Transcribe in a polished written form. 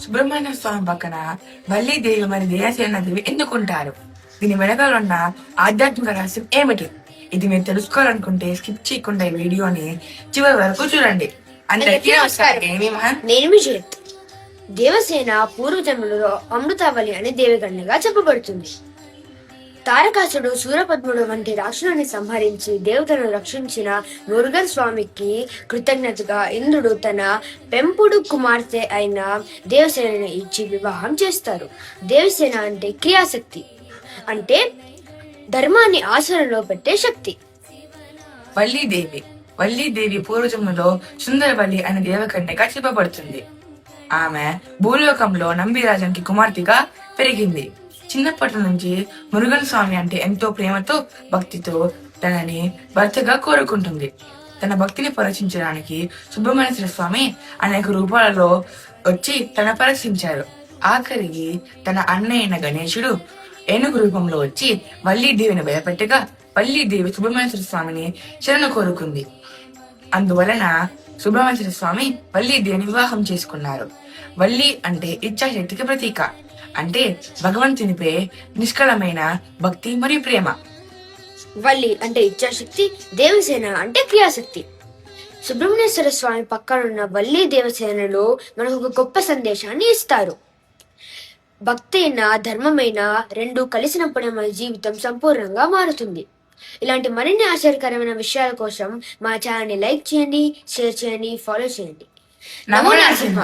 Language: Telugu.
సుబ్రహ్మణ్య స్వామి పక్కన వల్లీదేవి మరి దేవసేన దేవి ఎందుకుంటారు? దీని వెనకాల ఉన్న ఆధ్యాత్మిక రహస్యం ఏమిటి? ఇది మీరు తెలుసుకోవాలనుకుంటే స్కిప్ చేయకుండా ఈ వీడియోని చివరి వరకు చూడండి. అందరికీ నమస్కారం. నేను విజయత్. దేవసేన పూర్వజన్మలో అమృతావళి అనే దేవగణగా చెప్పబడుతుంది. తారకాసుడు, సూరపద్ముడు వంటి రాక్షసుని సంహరించి దేవతను రక్షించిన మురుగన్ స్వామికి కృతజ్ఞతగా ఇంద్రుడు తన పెంపుడు కుమార్తె అయిన దేవసేనని ఇచ్చి వివాహం చేస్తారు. దేవసేన అంటే క్రియాశక్తి, అంటే ధర్మాన్ని ఆచరణలో పెట్టే శక్తి. వల్లీదేవి పూర్వజన్మలో సుందరవల్లి అనే దేవకన్యగా చెప్పబడుతుంది. ఆమె భూలోకంలో నంబిరాజానికి కుమార్తెగా పెరిగింది. చిన్నప్పటి నుంచి మురుగన్ స్వామి అంటే ఎంతో ప్రేమతో, భక్తితో తనని భర్తగా కోరుకుంటుంది. తన భక్తిని పరీక్షించడానికి సుబ్రహ్మణ్యేశ్వర స్వామి అనేక రూపాలలో వచ్చి తన పరీక్షించారు. ఆఖరికి తన అన్నయ్య గణేశుడు ఏనుగు రూపంలో వచ్చి వల్లీదేవిని భయపెట్టగా వల్లీదేవి సుబ్రహ్మణ్యేశ్వర స్వామిని శరణు కోరుకుంది. అందువలన సుబ్రహ్మణ్యేశ్వర స్వామి వల్లీదేవిని వివాహం చేసుకున్నారు. వల్లి అంటే ఇచ్ఛాశక్తికి ప్రతీక, అంటే భగవంతునిపై నిష్కలమైన భక్తి మరియు ప్రేమ. వల్లి అంటే ఇచ్ఛాశక్తి, దేవసేన అంటే క్రియాశక్తి. సుబ్రహ్మణ్యేశ్వర స్వామి పక్కనున్న వల్లి దేవసేనలో మనకు ఒక గొప్ప సందేశాన్ని ఇస్తారు. భక్తి అయినా ధర్మమైన రెండు కలిసినప్పుడే మన జీవితం సంపూర్ణంగా మారుతుంది. ఇలాంటి మరిన్ని ఆశ్చర్యకరమైన విషయాల కోసం మా ఛానల్ని లైక్ చేయండి, షేర్ చేయండి, ఫాలో చేయండి. నమో నరసింహ.